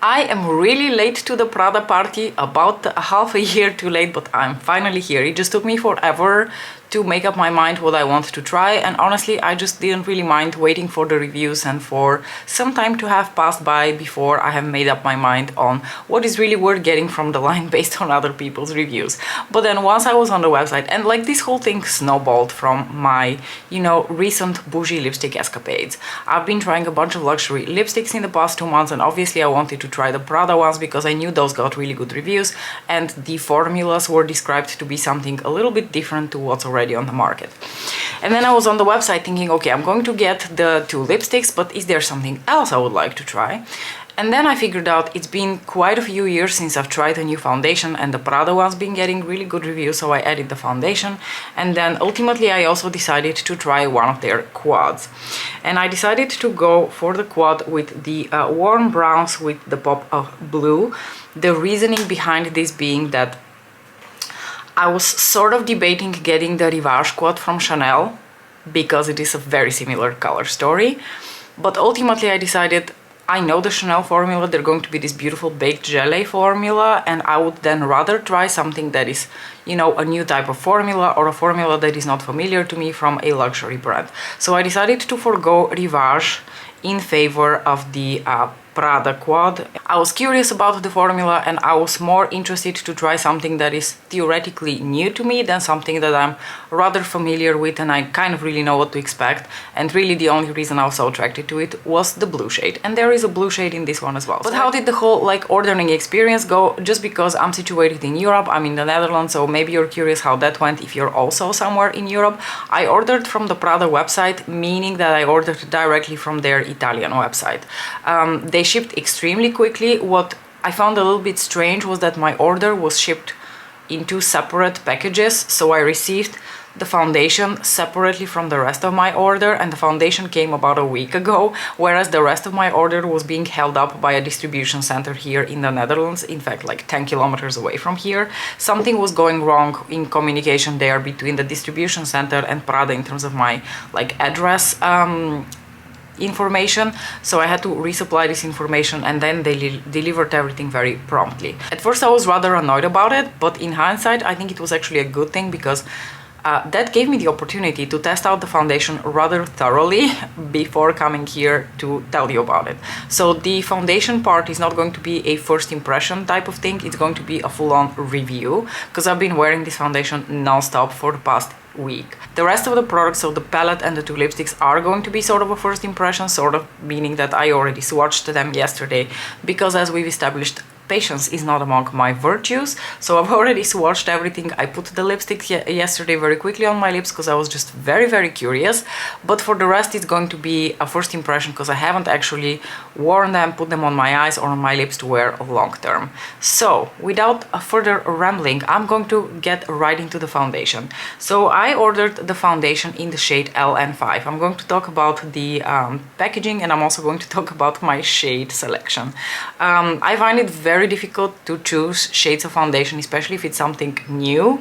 I am really late to the Prada party, about half a year too late, but I'm finally here. It just took me forever to make up my mind what I want to try, and honestly I just didn't really mind waiting for the reviews and for some time to have passed by before I have made up my mind on what is really worth getting from the line based on other people's reviews. But then once I was on the website, and like this whole thing snowballed from my, you know, recent bougie lipstick escapades. I've been trying a bunch of luxury lipsticks in the past 2 months, and obviously I wanted to try the Prada ones because I knew those got really good reviews and the formulas were described to be something a little bit different to what's already on the market. And then I was on the website thinking, okay, I'm going to get the 2 lipsticks, but is there something else I would like to try? And then I figured out it's been quite a few years since I've tried a new foundation, and the Prada one's been getting really good reviews, so I added the foundation. And then ultimately I also decided to try one of their quads. And I decided to go for the quad with the warm browns with the pop of blue. The reasoning behind this being that I was sort of debating getting the Rivage quad from Chanel because it is a very similar color story, but ultimately I decided I know the Chanel formula, they're going to be this beautiful baked gelée formula, and I would then rather try something that is, you know, a new type of formula or a formula that is not familiar to me from a luxury brand. So I decided to forgo Rivage in favor of the Prada quad. I was curious about the formula and I was more interested to try something that is theoretically new to me than something that I'm rather familiar with and I kind of really know what to expect. And really the only reason I was so attracted to it was the blue shade, and there is a blue shade in this one as well. But how did the whole like ordering experience go? Just because I'm situated in Europe, I'm in the Netherlands, so maybe you're curious how that went if you're also somewhere in Europe. I ordered from the Prada website, meaning that I ordered directly from their Italian website. They shipped extremely quickly. What I found a little bit strange was that my order was shipped in 2 separate packages, so I received the foundation separately from the rest of my order, and the foundation came about a week ago, whereas the rest of my order was being held up by a distribution center here in the Netherlands, in fact like 10 kilometers away from here. Something was going wrong in communication there between the distribution center and Prada in terms of my like address information, so I had to resupply this information, and then they delivered everything very promptly. At first I was rather annoyed about it, but in hindsight I think it was actually a good thing because that gave me the opportunity to test out the foundation rather thoroughly before coming here to tell you about it. So the foundation part is not going to be a first impression type of thing, it's going to be a full-on review, because I've been wearing this foundation non-stop for the past week. The rest of the products, so the palette and the 2 lipsticks, are going to be sort of a first impression, sort of meaning that I already swatched them yesterday, because as we've established, patience is not among my virtues, so I've already swatched everything. I put the lipstick yesterday very quickly on my lips because I was just very curious, but for the rest it's going to be a first impression because I haven't actually worn them, put them on my eyes or on my lips to wear long term. So without a further rambling, I'm going to get right into the foundation. So I ordered the foundation in the shade LN5. I'm going to talk about the packaging, and I'm also going to talk about my shade selection. I find it very difficult to choose shades of foundation, especially if it's something new,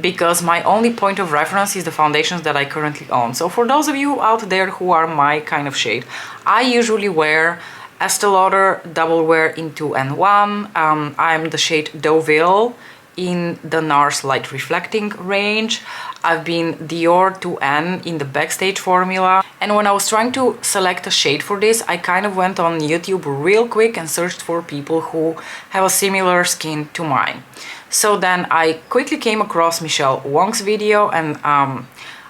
because my only point of reference is the foundations that I currently own. So for those of you out there who are my kind of shade, I usually wear Estee Lauder Double Wear in 2 and 1. I'm the shade Deauville in the NARS Light Reflecting range. I've been Dior 2N in the Backstage formula. And when I was trying to select a shade for this, I kind of went on YouTube real quick and searched for people who have a similar skin to mine. So then I quickly came across Michelle Wong's video, and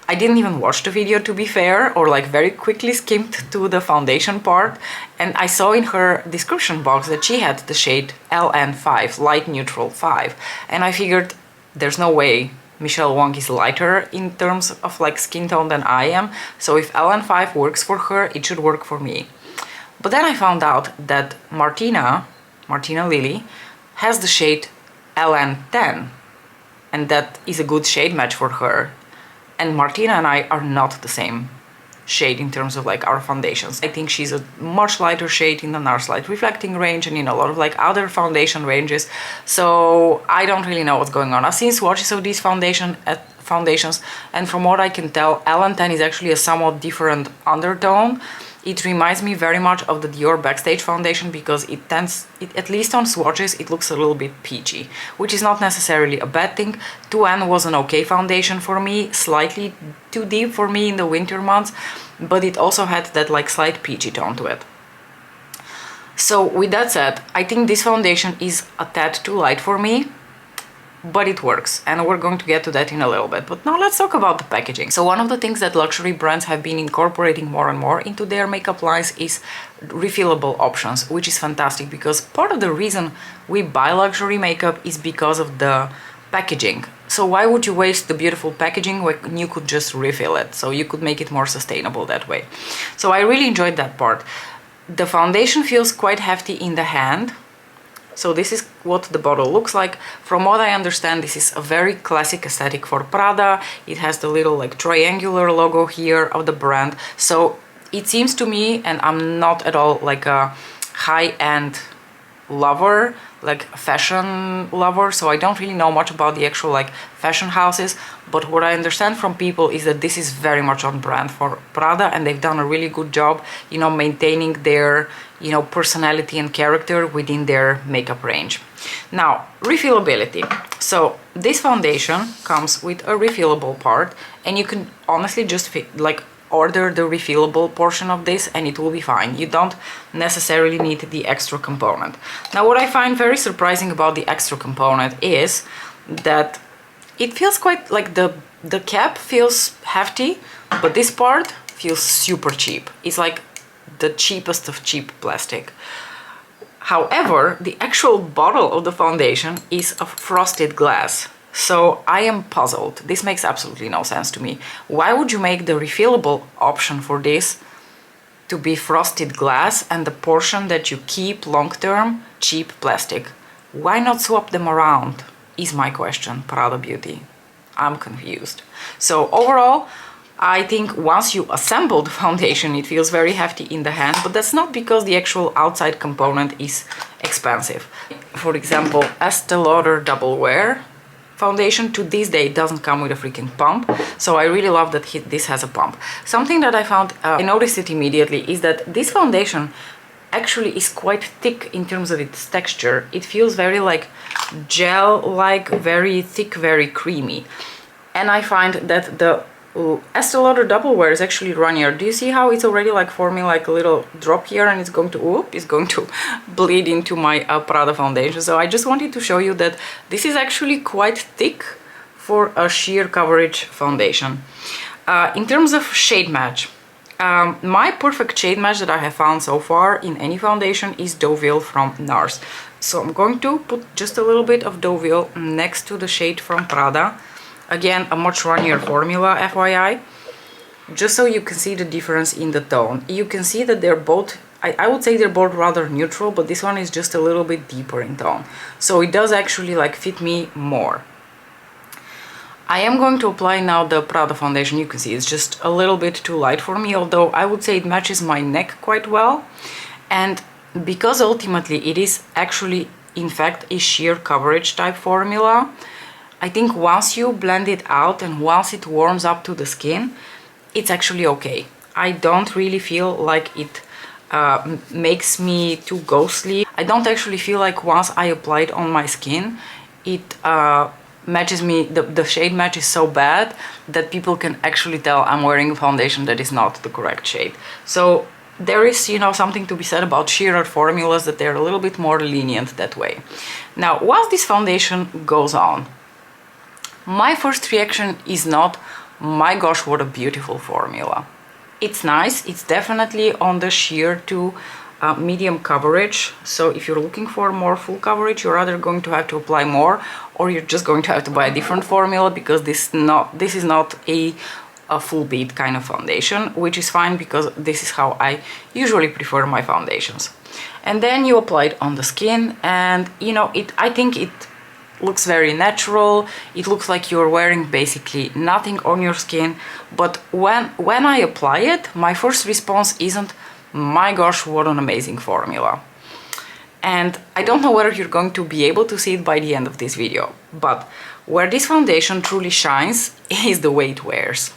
I didn't even watch the video, to be fair, or like very quickly skimmed to the foundation part, and I saw in her description box that she had the shade LN5, Light Neutral 5, and I figured there's no way Michelle Wong is lighter in terms of like skin tone than I am, so if LN5 works for her, it should work for me. But then I found out that Martina Lily has the shade LN10, and that is a good shade match for her. And Martina and I are not the same shade in terms of like our foundations. I think she's a much lighter shade in the NARS Light Reflecting range and in a lot of like other foundation ranges, so I don't really know what's going on. I've seen swatches of these foundations, and from what I can tell, LN10 is actually a somewhat different undertone. it reminds me very much of the Dior Backstage foundation because at least on swatches, it looks a little bit peachy, which is not necessarily a bad thing. 2N was an okay foundation for me, slightly too deep for me in the winter months, but it also had that like slight peachy tone to it. So with that said, I think this foundation is a tad too light for me, but it works, and we're going to get to that in a little bit. But now let's talk about the packaging. So one of the things that luxury brands have been incorporating more and more into their makeup lines is refillable options, which is fantastic because part of the reason we buy luxury makeup is because of the packaging. So why would you waste the beautiful packaging when you could just refill it? So you could make it more sustainable that way. So I really enjoyed that part. The foundation feels quite hefty in the hand. So this is what the bottle looks like. From what I understand, this is a very classic aesthetic for Prada. It has the little like triangular logo here of the brand. So it seems to me, and I'm not at all like a high-end lover, like fashion lover, so I don't really know much about the actual like fashion houses, but what I understand from people is that this is very much on brand for Prada, and they've done a really good job, you know, maintaining their, you know, personality and character within their makeup range. Now, refillability. So this foundation comes with a refillable part, and you can honestly just order the refillable portion of this and it will be fine. You don't necessarily need the extra component. Now, what I find very surprising about the extra component is that it feels quite like the cap feels hefty, but this part feels super cheap. It's like the cheapest of cheap plastic. However, the actual bottle of the foundation is of frosted glass. So I am puzzled. This makes absolutely no sense to me. Why would you make the refillable option for this to be frosted glass and the portion that you keep long-term cheap plastic? Why not swap them around, is my question, Prada Beauty. I'm confused. So overall, I think once you assemble the foundation, it feels very hefty in the hand, but that's not because the actual outside component is expensive. For example, Estee Lauder Double Wear foundation to this day doesn't come with a freaking pump, so I really love that this has a pump. Something that I found, I noticed it immediately, is that this foundation actually is quite thick in terms of its texture. It feels very like gel-like, very thick, very creamy. And I find that the Estee Lauder Double Wear is actually runnier. Do you see how it's already like forming like a little drop here, and it's going to bleed into my Prada foundation. So I just wanted to show you that this is actually quite thick for a sheer coverage foundation. In terms of shade match, my perfect shade match that I have found so far in any foundation is Deauville from NARS. So I'm going to put just a little bit of Deauville next to the shade from Prada. Again, a much runnier formula, FYI, just so you can see the difference in the tone. You can see that they're both, I would say they're both rather neutral, but this one is just a little bit deeper in tone. So it does actually like fit me more. I am going to apply now the Prada foundation. You can see it's just a little bit too light for me, although I would say it matches my neck quite well. And because ultimately it is actually, in fact, a sheer coverage type formula, I think once you blend it out and once it warms up to the skin, it's actually okay. I don't really feel like it makes me too ghostly. I don't actually feel like once I apply it on my skin, it matches me, the shade match is so bad that people can actually tell I'm wearing a foundation that is not the correct shade. So there is, you know, something to be said about sheerer formulas, that they're a little bit more lenient that way. Now, once this foundation goes on, my first reaction is not, my gosh, what a beautiful formula. It's nice, it's definitely on the sheer to medium coverage. So if you're looking for more full coverage, you're either going to have to apply more, or you're just going to have to buy a different formula, because this is not a full bead kind of foundation, which is fine because this is how I usually prefer my foundations. And then you apply it on the skin, and you know, I think it looks very natural. It looks like you're wearing basically nothing on your skin, but when I apply it, my first response isn't, my gosh, what an amazing formula. And I don't know whether you're going to be able to see it by the end of this video, but where this foundation truly shines is the way it wears.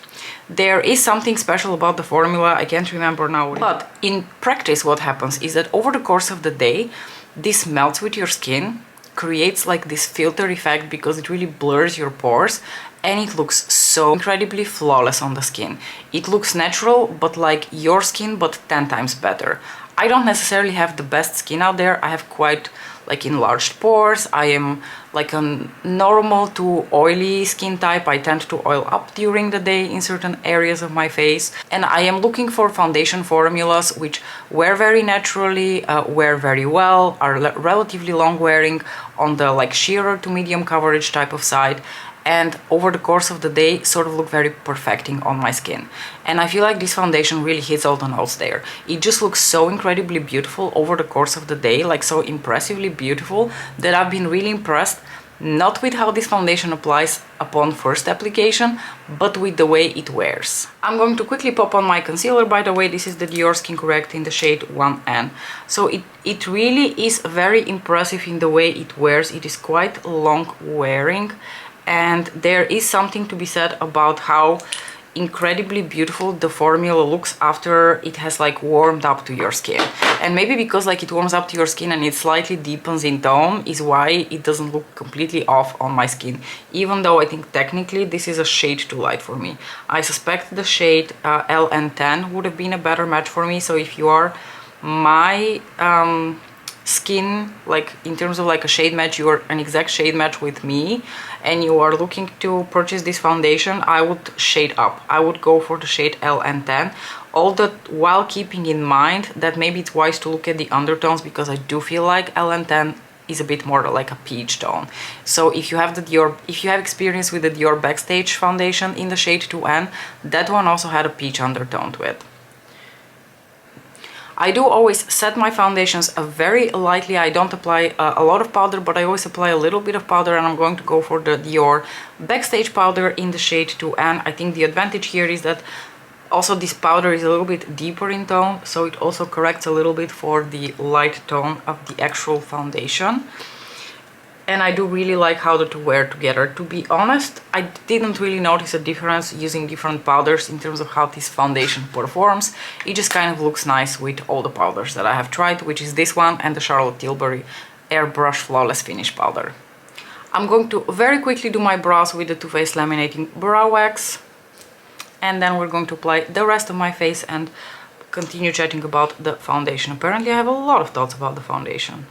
There is something special about the formula, I can't remember now. But in practice what happens is that over the course of the day, this melts with your skin, creates like this filter effect because it really blurs your pores, and it looks so incredibly flawless on the skin. It looks natural, but like your skin, but 10 times better. I don't necessarily have the best skin out there. I have quite like enlarged pores. I am like a normal to oily skin type. I tend to oil up during the day in certain areas of my face. And I am looking for foundation formulas which wear very naturally, wear very well, are relatively long wearing on the like sheerer to medium coverage type of side, and over the course of the day sort of look very perfecting on my skin. And I feel like this foundation really hits all the notes there. It just looks so incredibly beautiful over the course of the day, like so impressively beautiful, that I've been really impressed, not with how this foundation applies upon first application, but with the way it wears. I'm going to quickly pop on my concealer, by the way. This is the Dior Skin Correct in the shade 1N. So it really is very impressive in the way it wears. It is quite long wearing, and there is something to be said about how incredibly beautiful the formula looks after it has like warmed up to your skin. And maybe because like it warms up to your skin and it slightly deepens in tone is why it doesn't look completely off on my skin, even though I think technically this is a shade too light for me. I suspect the shade LN10 would have been a better match for me. So if you are my skin, like in terms of like a shade match, you are an exact shade match with me, and you are looking to purchase this foundation, I would shade up. I would go for the shade LN10, all that while keeping in mind that maybe it's wise to look at the undertones, because I do feel like LN10 is a bit more like a peach tone. So if you have the Dior, if you have experience with the Dior Backstage foundation in the shade 2N, that one also had a peach undertone to it. I do always set my foundations very lightly. I don't apply a lot of powder, but I always apply a little bit of powder, and I'm going to go for the Dior Backstage powder in the shade 2N. I think the advantage here is that also this powder is a little bit deeper in tone, so it also corrects a little bit for the light tone of the actual foundation. And I do really like how the two wear together. To be honest, I didn't really notice a difference using different powders in terms of how this foundation performs. It just kind of looks nice with all the powders that I have tried, which is this one and the Charlotte Tilbury Airbrush Flawless Finish powder. I'm going to very quickly do my brows with the Too Faced Laminating Brow Wax. And then we're going to apply the rest of my face and continue chatting about the foundation. Apparently I have a lot of thoughts about the foundation.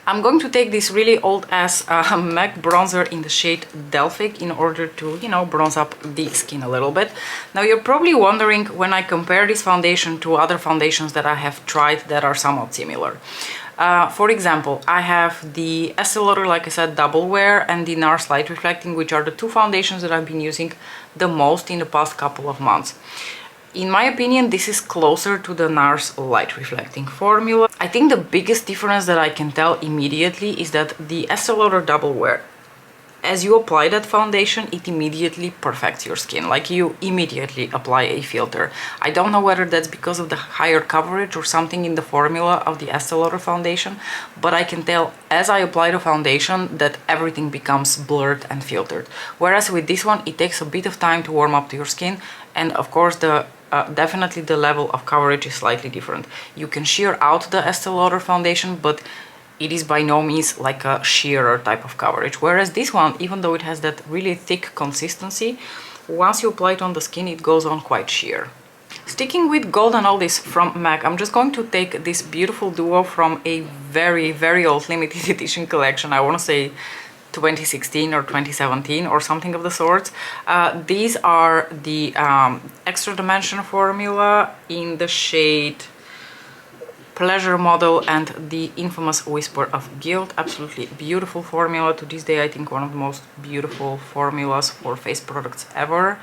I'm going to take this really old-ass MAC bronzer in the shade Delphic in order to, you know, bronze up the skin a little bit. Now you're probably wondering when I compare this foundation to other foundations that I have tried that are somewhat similar. For example, I have the Estee Lauder, like I said, Double Wear, and the NARS Light Reflecting, which are the two foundations that I've been using the most in the past couple of months. In my opinion, this is closer to the NARS Light Reflecting formula. I think the biggest difference that I can tell immediately is that the Estee Lauder Double Wear, as you apply that foundation, it immediately perfects your skin. Like you immediately apply a filter. I don't know whether that's because of the higher coverage or something in the formula of the Estee Lauder foundation, but I can tell as I apply the foundation that everything becomes blurred and filtered. Whereas with this one, it takes a bit of time to warm up to your skin, and of course definitely the level of coverage is slightly different. You can sheer out the Estee Lauder foundation, but it is by no means like a sheerer type of coverage. Whereas this one, even though it has that really thick consistency, once you apply it on the skin, it goes on quite sheer. Sticking with Gold and All This from MAC, I'm just going to take this beautiful duo from a very, very old limited edition collection. I want to say 2016 or 2017 or something of the sorts. These are the Extra Dimension formula in the shade Pleasure Model and the infamous Whisper of Guilt. Absolutely beautiful formula. To this day, I think one of the most beautiful formulas for face products ever.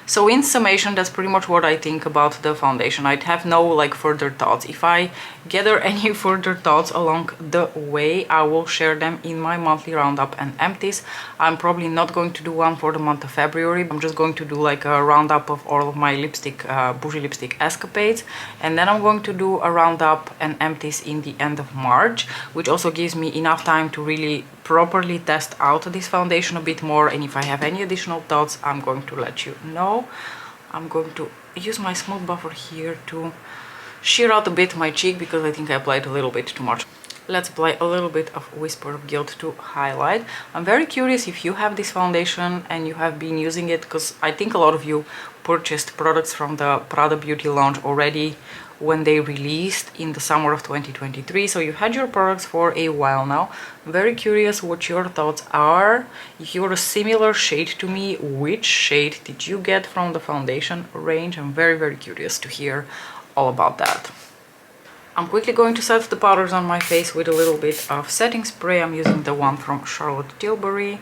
So in summation, that's pretty much what I think about the foundation. I'd have no like further thoughts. If I gather any further thoughts along the way, I will share them in my monthly roundup and empties. I'm probably not going to do one for the month of February. I'm just going to do like a roundup of all of my lipstick, bougie lipstick escapades. And then I'm going to do a roundup and empties in the end of March, which also gives me enough time to really properly test out this foundation a bit more, and if I have any additional thoughts, I'm going to let you know. I'm going to use my smooth buffer here to sheer out a bit my cheek because I think I applied a little bit too much. Let's apply a little bit of Whisper of Guilt to highlight. I'm very curious if you have this foundation and you have been using it, because I think a lot of you purchased products from the Prada Beauty launch already when they released in the summer of 2023. So you've had your products for a while now. I'm very curious what your thoughts are. If you're a similar shade to me, which shade did you get from the foundation range? I'm very, very curious to hear all about that. I'm quickly going to set the powders on my face with a little bit of setting spray. I'm using the one from Charlotte Tilbury.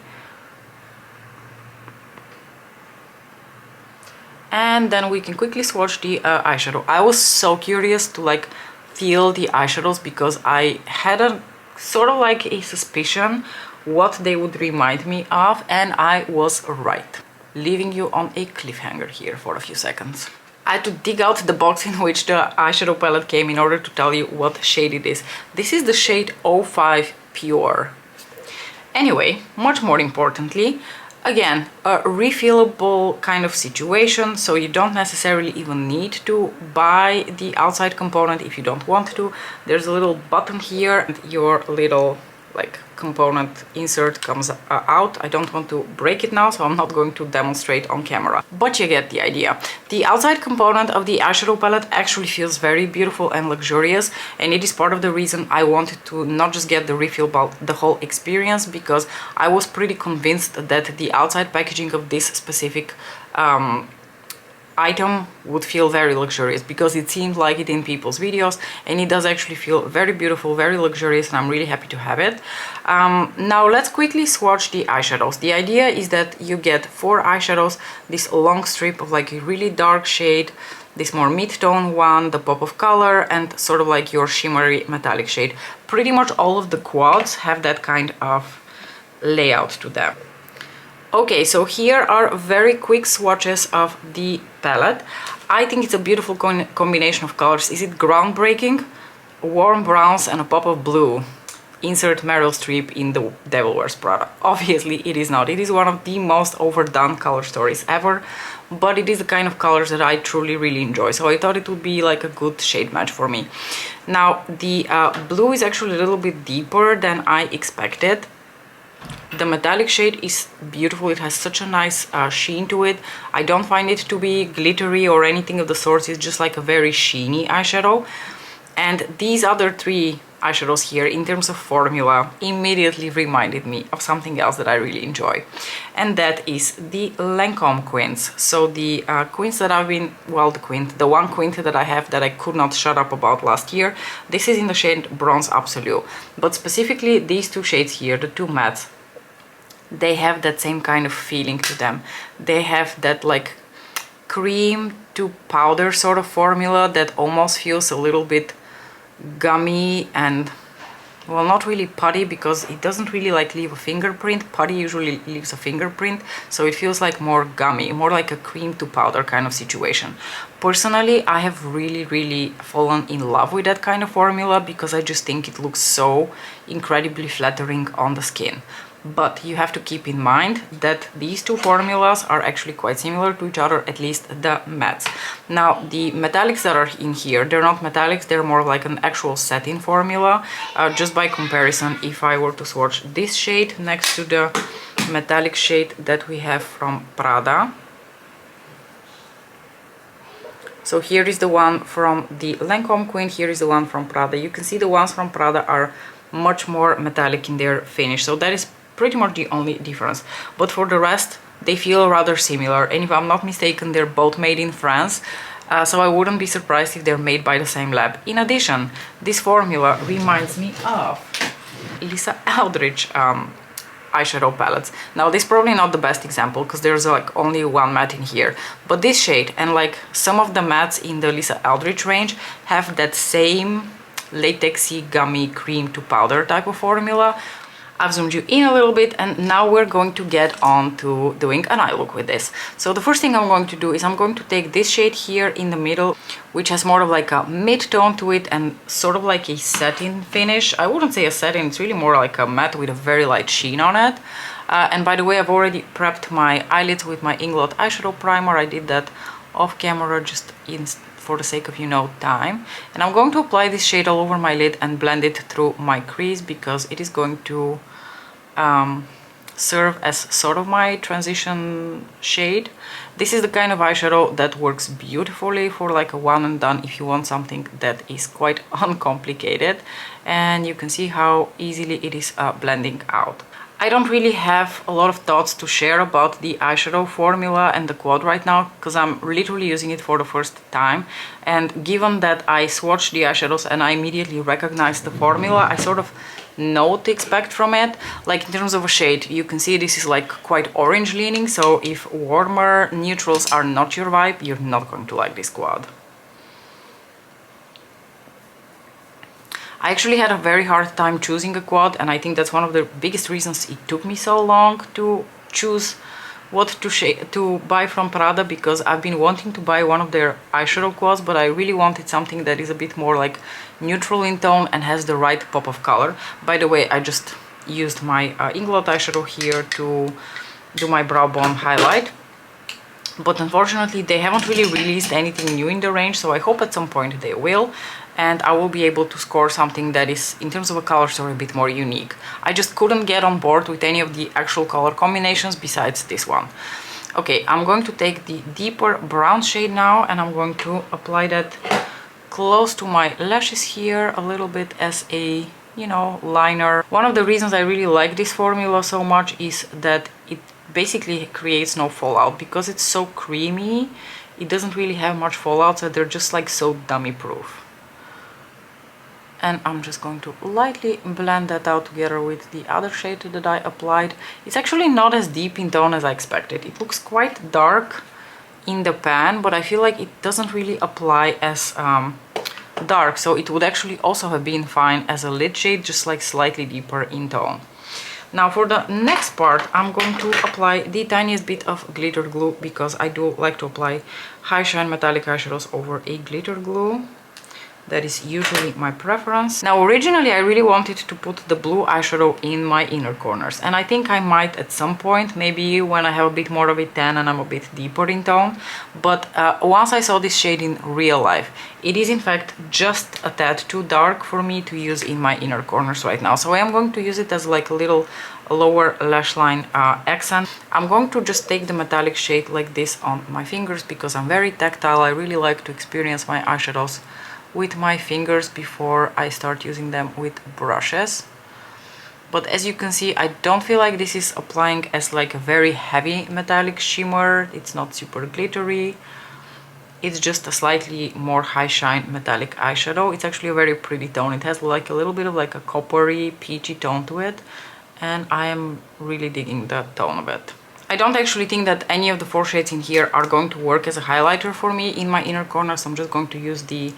And then we can quickly swatch the eyeshadow. I was so curious to like feel the eyeshadows because I had a sort of like a suspicion what they would remind me of, and I was right, leaving you on a cliffhanger here for a few seconds. I had to dig out the box in which the eyeshadow palette came in order to tell you what shade it is. This is the shade 05 Pure. Anyway, much more importantly, again, a refillable kind of situation, so you don't necessarily even need to buy the outside component if you don't want to. There's a little button here and your little like component insert comes out. I don't want to break it now, so I'm not going to demonstrate on camera, but you get the idea. The outside component of the eyeshadow palette actually feels very beautiful and luxurious, and it is part of the reason I wanted to not just get the refill but the whole experience, because I was pretty convinced that the outside packaging of this specific item would feel very luxurious, because it seemed like it in people's videos, and it does actually feel very beautiful, very luxurious, and I'm really happy to have it. Now let's quickly swatch the eyeshadows. The idea is that you get 4 eyeshadows, this long strip of like a really dark shade, this more mid-tone one, the pop of color, and sort of like your shimmery metallic shade. Pretty much all of the quads have that kind of layout to them. Okay, so here are very quick swatches of the palette. I think it's a beautiful combination of colors. Is it groundbreaking? Warm browns and a pop of blue. Insert Meryl Streep in The Devil Wears Prada. Obviously it is not. It is one of the most overdone color stories ever, but it is the kind of colors that I truly really enjoy, so I thought it would be like a good shade match for me. Now the blue is actually a little bit deeper than I expected. The metallic shade is beautiful. It has such a nice sheen to it. I don't find it to be glittery or anything of the sort. It's just like a very sheeny eyeshadow. And these other 3 eyeshadows here, in terms of formula, immediately reminded me of something else that I really enjoy. And that is the Lancome quints. So the quints that I've been, well, the one quint that I have that I could not shut up about last year. This is in the shade Bronze Absolute. But specifically these 2 shades here, the 2 mattes, they have that same kind of feeling to them. They have that like cream to powder sort of formula that almost feels a little bit gummy and, well, not really putty, because it doesn't really like leave a fingerprint. Putty usually leaves a fingerprint, so it feels like more gummy, more like a cream to powder kind of situation. Personally, I have really fallen in love with that kind of formula because I just think it looks so incredibly flattering on the skin. But you have to keep in mind that these 2 formulas are actually quite similar to each other, at least the mattes. Now, the metallics that are in here, they're not metallics, they're more like an actual satin formula. Just by comparison, if I were to swatch this shade next to the metallic shade that we have from Prada. So here is the one from the Lancome quint, here is the one from Prada. You can see the ones from Prada are much more metallic in their finish, so that is pretty much the only difference. But for the rest, they feel rather similar, and if I'm not mistaken, they're both made in France, so I wouldn't be surprised if they're made by the same lab. In addition, this formula reminds me of Lisa Eldridge eyeshadow palettes. Now, this is probably not the best example because there's like only 1 matte in here, but this shade and like some of the mattes in the Lisa Eldridge range have that same latexy gummy cream to powder type of formula. I've zoomed you in a little bit, and now we're going to get on to doing an eye look with this. So the first thing I'm going to do is I'm going to take this shade here in the middle, which has more of like a mid-tone to it and sort of like a satin finish. I wouldn't say a satin, it's really more like a matte with a very light sheen on it. And by the way, I've already prepped my eyelids with my Inglot eyeshadow primer. I did that off camera just for the sake of, you know, time. And I'm going to apply this shade all over my lid and blend it through my crease, because it is going to serve as sort of my transition shade. This is the kind of eyeshadow that works beautifully for like a one and done if you want something that is quite uncomplicated, and you can see how easily it is blending out. I don't really have a lot of thoughts to share about the eyeshadow formula and the quad right now, because I'm literally using it for the first time. And given that I swatched the eyeshadows and I immediately recognized the formula, I sort of know what to expect from it. Like in terms of a shade, you can see this is like quite orange leaning, so if warmer neutrals are not your vibe, you're not going to like this quad. I actually had a very hard time choosing a quad, and I think that's one of the biggest reasons it took me so long to choose what to buy from Prada, because I've been wanting to buy one of their eyeshadow quads, but I really wanted something that is a bit more like neutral in tone and has the right pop of color. By the way, I just used my Inglot eyeshadow here to do my brow bone highlight, but unfortunately they haven't really released anything new in the range, so I hope at some point they will, and I will be able to score something that is, in terms of a color story, a bit more unique. I just couldn't get on board with any of the actual color combinations besides this one. Okay, I'm going to take the deeper brown shade now, and I'm going to apply that close to my lashes here a little bit as a, you know, liner. One of the reasons I really like this formula so much is that it basically creates no fallout, because it's so creamy. It doesn't really have much fallout, so they're just like so dummy proof. And I'm just going to lightly blend that out together with the other shade that I applied. It's actually not as deep in tone as I expected. It looks quite dark in the pan, but I feel like it doesn't really apply as dark, so it would actually also have been fine as a lid shade, just like slightly deeper in tone. Now for the next part, I'm going to apply the tiniest bit of glitter glue, because I do like to apply high shine metallic eyeshadows over a glitter glue. That is usually my preference. Now originally I really wanted to put the blue eyeshadow in my inner corners, and I think I might at some point, maybe when I have a bit more of a tan and I'm a bit deeper in tone. But once I saw this shade in real life, it is in fact just a tad too dark for me to use in my inner corners right now. So I am going to use it as like a little lower lash line accent. I'm going to just take the metallic shade like this on my fingers, because I'm very tactile. I really like to experience my eyeshadows with my fingers before I start using them with brushes. But as you can see, I don't feel like this is applying as like a very heavy metallic shimmer. It's not super glittery. It's just a slightly more high shine metallic eyeshadow. It's actually a very pretty tone. It has like a little bit of like a coppery peachy tone to it, and I am really digging the tone of it. I don't actually think that any of the four shades in here are going to work as a highlighter for me in my inner corner, so I'm just going to use the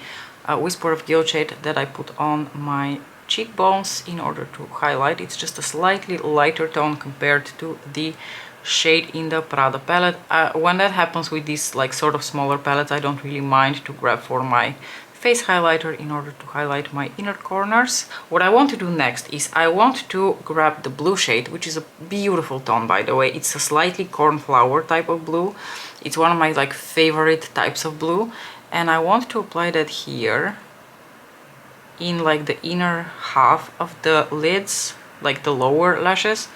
Whisper of Guilt shade that I put on my cheekbones in order to highlight. It's just a slightly lighter tone compared to the shade in the Prada palette. When that happens with these like sort of smaller palettes, I don't really mind to grab for my face highlighter in order to highlight my inner corners. What I want to do next is I want to grab the blue shade, which is a beautiful tone, by the way. It's a slightly cornflower type of blue. It's one of my like favorite types of blue, and I want to apply that here in like the inner half of the lids, like the lower lashes,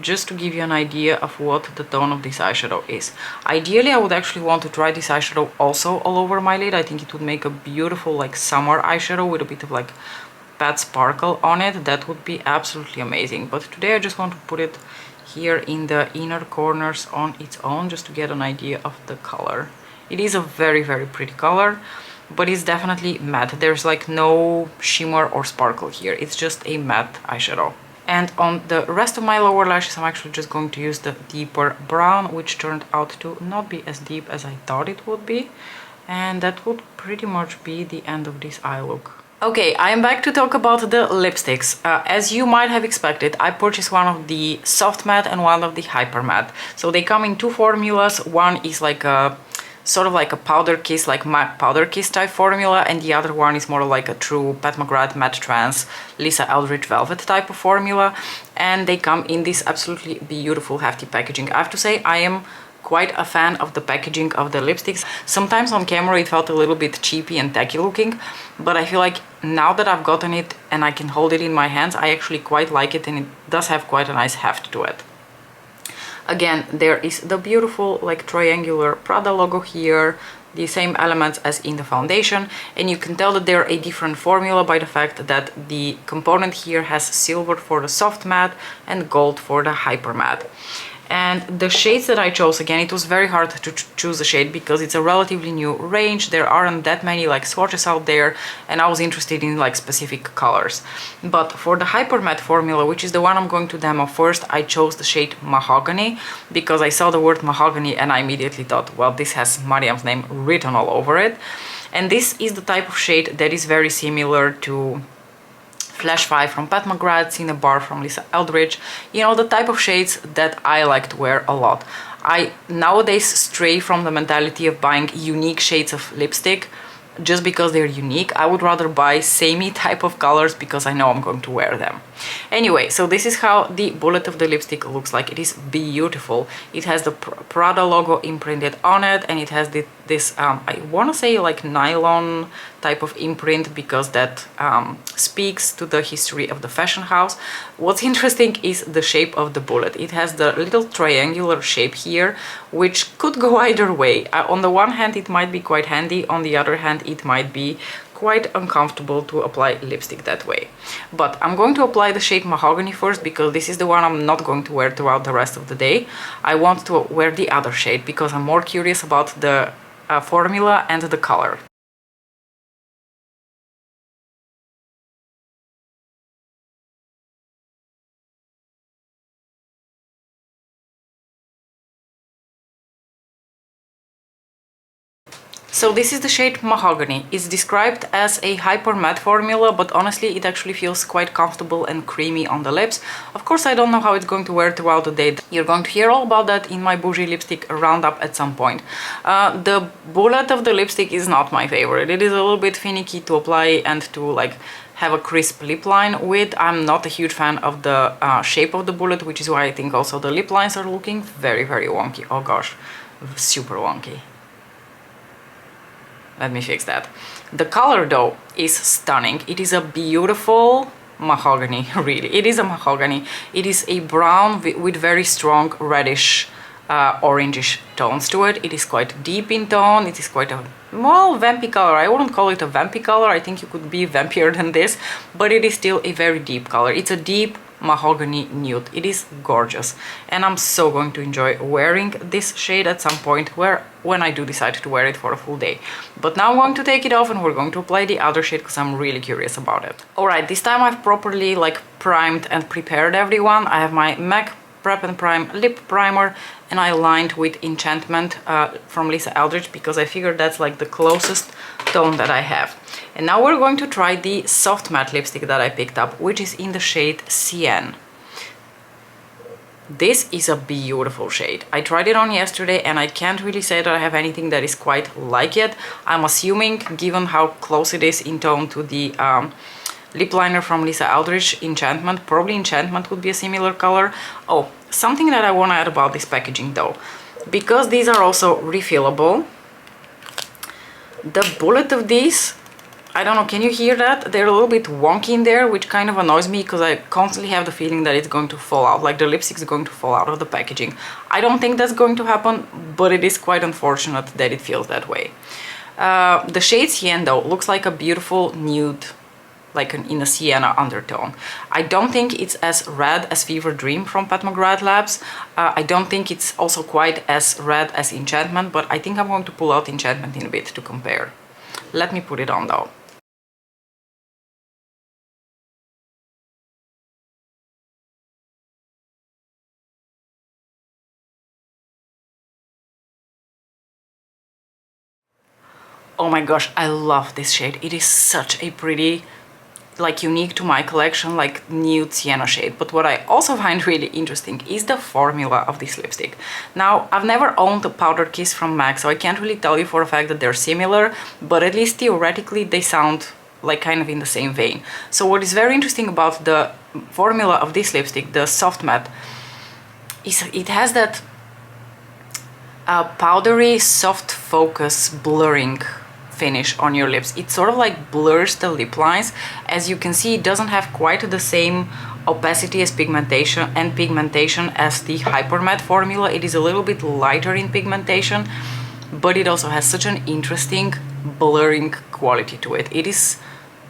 just to give you an idea of what the tone of this eyeshadow is. Ideally, I would actually want to try this eyeshadow also all over my lid. I think it would make a beautiful like summer eyeshadow with a bit of like pat sparkle on it. That would be absolutely amazing. But today I just want to put it here in the inner corners on its own, just to get an idea of the color. It is a very, very pretty color, but it's definitely matte. There's like no shimmer or sparkle here. It's just a matte eyeshadow. And on the rest of my lower lashes, I'm actually just going to use the deeper brown, which turned out to not be as deep as I thought it would be. And that would pretty much be the end of this eye look. Okay, I am back to talk about the lipsticks. As you might have expected, I purchased one of the soft matte and one of the hyper matte. So they come in two formulas. One is like a sort of like a powder kiss, like MAC powder kiss type formula, and the other one is more like a true Pat McGrath matte trance Lisa Eldridge velvet type of formula. And they come in this absolutely beautiful hefty packaging. I have to say, I am quite a fan of the packaging of the lipsticks. Sometimes on camera it felt a little bit cheapy and tacky looking, but I feel like now that I've gotten it and I can hold it in my hands, I actually quite like it, and it does have quite a nice heft to it. Again, there is the beautiful like triangular Prada logo here, the same elements as in the foundation, and you can tell that they're a different formula by the fact that the component here has silver for the soft matte and gold for the hyper matte. And the shades that I chose, again, it was very hard to choose a shade because it's a relatively new range. There aren't that many like swatches out there, and I was interested in like specific colors. But for the hyper matte formula, which is the one I'm going to demo first, I chose the shade Mahogany because I saw the word mahogany and I immediately thought, well, this has Mariam's name written all over it. And this is the type of shade that is very similar to Flash 5 from Pat McGrath, Cinnabar from Lisa Eldridge, you know, the type of shades that I like to wear a lot. I nowadays stray from the mentality of buying unique shades of lipstick just because they're unique. I would rather buy samey type of colors because I know I'm going to wear them. Anyway, so this is how the bullet of the lipstick looks like. It is beautiful. It has the Prada logo imprinted on it, and it has this I want to say like nylon type of imprint because that speaks to the history of the fashion house. What's interesting is the shape of the bullet. It has the little triangular shape here, which could go either way. On the one hand, it might be quite handy. On the other hand, it might be quite uncomfortable to apply lipstick that way. But I'm going to apply the shade Mahogany first because this is the one I'm not going to wear throughout the rest of the day. I want to wear the other shade because I'm more curious about the formula and the color. So this is the shade Mahogany. It's described as a hyper matte formula, but honestly it actually feels quite comfortable and creamy on the lips. Of course, I don't know how it's going to wear throughout the day. You're going to hear all about that in my bougie lipstick roundup at some point. The bullet of the lipstick is not my favorite. It is a little bit finicky to apply and to like have a crisp lip line with. I'm not a huge fan of the shape of the bullet, which is why I think also the lip lines are looking very, very wonky. Oh gosh, super wonky. Let me fix that. The color though is stunning. It is a beautiful mahogany, really. It is a mahogany. It is a brown with very strong reddish orangish tones to it. It is quite deep in tone. It is quite a, well, vampy color. I wouldn't call it a vampy color. I think you could be vampier than this, but it is still a very deep color. It's a deep mahogany nude. It is gorgeous, and I'm so going to enjoy wearing this shade at some point when I do decide to wear it for a full day. But now I'm going to take it off and we're going to apply the other shade because I'm really curious about it. Alright, this time I've properly like primed and prepared everyone. I have my MAC Prep and Prime lip primer, and I lined with Enchantment from Lisa Eldridge because I figured that's like the closest tone that I have. And now we're going to try the soft matte lipstick that I picked up, which is in the shade Sienne. This is a beautiful shade. I tried it on yesterday and I can't really say that I have anything that is quite like it. I'm assuming, given how close it is in tone to the lip liner from Lisa Eldridge, Enchantment, probably Enchantment would be a similar color. Oh, something that I want to add about this packaging though, because these are also refillable, the bullet of these, I don't know, can you hear that? They're a little bit wonky in there, which kind of annoys me because I constantly have the feeling that it's going to fall out, like the lipstick is going to fall out of the packaging. I don't think that's going to happen, but it is quite unfortunate that it feels that way. The shade Sienne though looks like a beautiful nude, like in a sienna undertone. I don't think it's as red as Fever Dream from Pat McGrath Labs. I don't think it's also quite as red as Enchantment, but I think I'm going to pull out Enchantment in a bit to compare. Let me put it on though. Oh my gosh, I love this shade. It is such a pretty, like unique to my collection, like nude sienna shade. But what I also find really interesting is the formula of this lipstick. Now, I've never owned a Powder Kiss from MAC, so I can't really tell you for a fact that they're similar, but at least theoretically they sound like kind of in the same vein. So what is very interesting about the formula of this lipstick, the soft matte, is it has that powdery soft focus blurring finish on your lips. It sort of like blurs the lip lines. As you can see, it doesn't have quite the same opacity as pigmentation as the Hyper Matte formula. It is a little bit lighter in pigmentation, but it also has such an interesting blurring quality to it. It is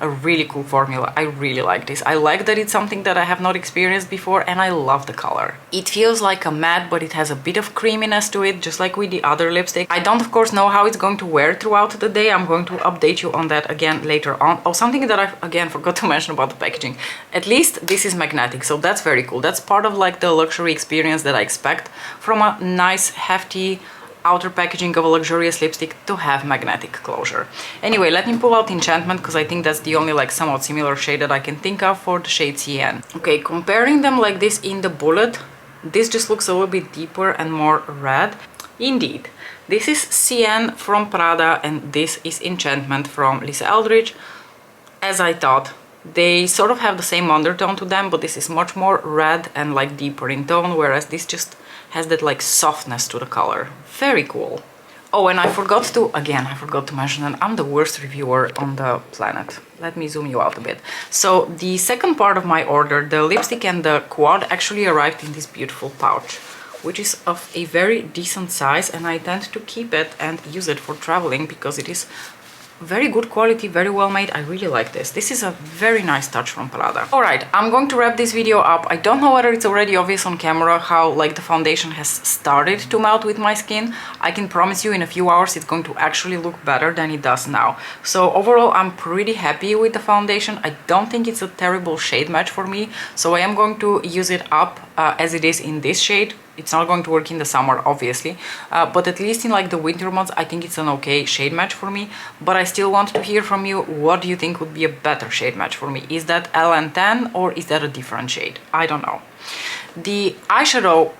a really cool formula. I really like this. I like that it's something that I have not experienced before, and I love the color. It feels like a matte, but it has a bit of creaminess to it, just like with the other lipstick. I don't, of course, know how it's going to wear throughout the day. I'm going to update you on that again later on. Oh, something that I, again, forgot to mention about the packaging. At least this is magnetic, so that's very cool. That's part of like the luxury experience that I expect from a nice, hefty, outer packaging of a luxurious lipstick to have magnetic closure. Anyway, let me pull out Enchantment, because I think that's the only like somewhat similar shade that I can think of for the shade Sienne. Okay, comparing them like this in the bullet, this just looks a little bit deeper and more red. Indeed, this is Sienne from Prada and this is Enchantment from Lisa Eldridge. As I thought, they sort of have the same undertone to them, but this is much more red and like deeper in tone, whereas this just has that like softness to the color. Very cool. Oh, and I forgot to mention that I'm the worst reviewer on the planet. Let me zoom you out a bit. So the second part of my order, the lipstick and the quad, actually arrived in this beautiful pouch, which is of a very decent size, and I tend to keep it and use it for traveling because it is very good quality, very well made. I really like this. This is a very nice touch from Prada. Alright, I'm going to wrap this video up. I don't know whether it's already obvious on camera how like the foundation has started to melt with my skin. I can promise you in a few hours it's going to actually look better than it does now. So overall, I'm pretty happy with the foundation. I don't think it's a terrible shade match for me, so I am going to use it up as it is in this shade. It's not going to work in the summer, obviously, but at least in like the winter months, I think it's an okay shade match for me. But I still want to hear from you, what do you think would be a better shade match for me? Is that LN10 or is that a different shade? I don't know. The eyeshadow,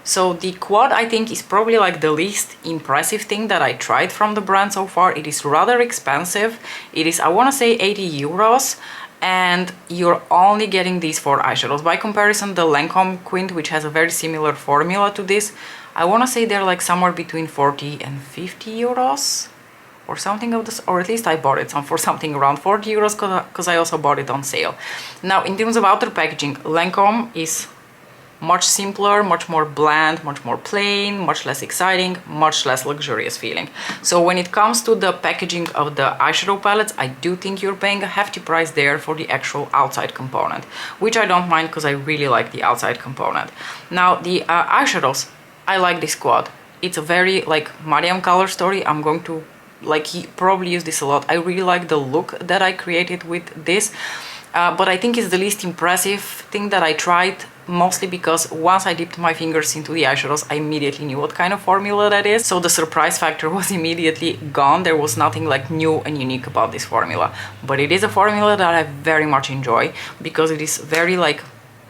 so the quad I think is probably like the least impressive thing that I tried from the brand so far. It is rather expensive. It is, I want to say, 80 euros. And you're only getting these 4 eyeshadows. By comparison, the Lancome Quint, which has a very similar formula to this, I want to say they're like somewhere between 40 and 50 euros or something of this, or at least I bought it for something around 40 euros because I also bought it on sale. Now, in terms of outer packaging, Lancome is much simpler, much more bland, much more plain, much less exciting, much less luxurious feeling. So when it comes to the packaging of the eyeshadow palettes, I do think you're paying a hefty price there for the actual outside component, which I don't mind because I really like the outside component. Now the eyeshadows, I like this quad. It's a very like Mariam color story. I'm going to like probably use this a lot. I really like the look that I created with this, but I think it's the least impressive thing that I tried, mostly because once I dipped my fingers into the eyeshadows, I immediately knew what kind of formula that is. So the surprise factor was immediately gone. There was nothing like new and unique about this formula. But it is a formula that I very much enjoy because it is very like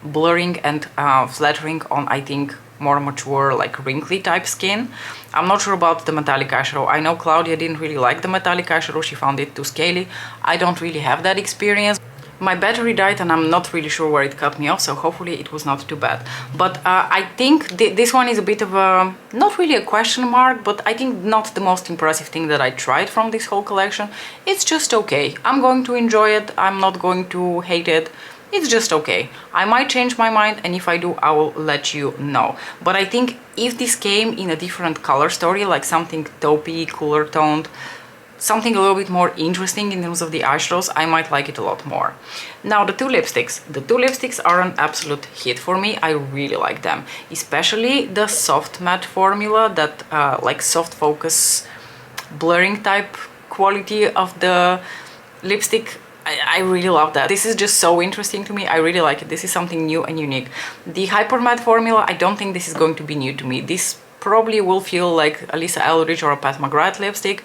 blurring and flattering on, I think, more mature, like wrinkly type skin. I'm not sure about the metallic eyeshadow. I know Claudia didn't really like the metallic eyeshadow. She found it too scaly. I don't really have that experience. My battery died and I'm not really sure where it cut me off, so hopefully it was not too bad. But I think this one is a bit of a, not really a question mark, but I think not the most impressive thing that I tried from this whole collection. It's just okay. I'm going to enjoy it. I'm not going to hate it. It's just okay. I might change my mind, and if I do, I will let you know. But I think if this came in a different color story, like something taupey, cooler toned, something a little bit more interesting in terms of the eyeshadows, I might like it a lot more. Now the two lipsticks are an absolute hit for me. I really like them, especially the soft matte formula, that like soft focus blurring type quality of the lipstick. I really love that. This is just so interesting to me. I really like it. This is something new and unique. The Hyper Matte formula, I don't think this is going to be new to me. This probably will feel like a Lisa Eldridge or a Pat McGrath lipstick,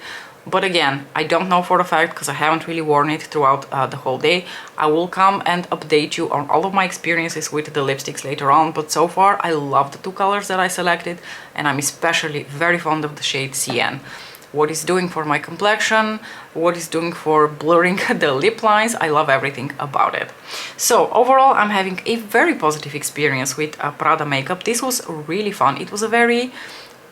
But again, I don't know for a fact because I haven't really worn it throughout the whole day. I will come and update you on all of my experiences with the lipsticks later on, but so far I love the two colors that I selected, and I'm especially very fond of the shade Sienne. What it's doing for my complexion, what it's doing for blurring the lip lines, I love everything about it. So overall, I'm having a very positive experience with Prada makeup. This was really fun. It was a very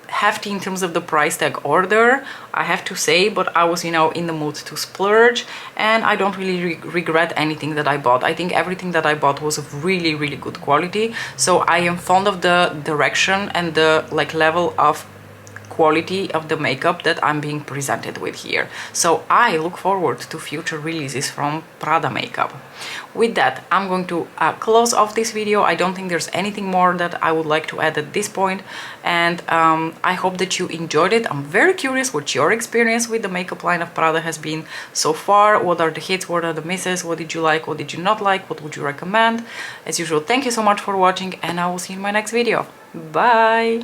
hefty in terms of the price tag order, I have to say, but I was, you know, in the mood to splurge, and I don't really regret anything that I bought. I think everything that I bought was of really, really good quality. So I am fond of the direction and the like level of quality of the makeup that I'm being presented with here. So I look forward to future releases from Prada makeup. With that, I'm going to close off this video. I don't think there's anything more that I would like to add at this point, and I hope that you enjoyed it. I'm very curious what your experience with the makeup line of Prada has been so far. What are the hits, what are the misses, what did you like, what did you not like, what would you recommend? As usual, thank you so much for watching, and I will see you in my next video. Bye!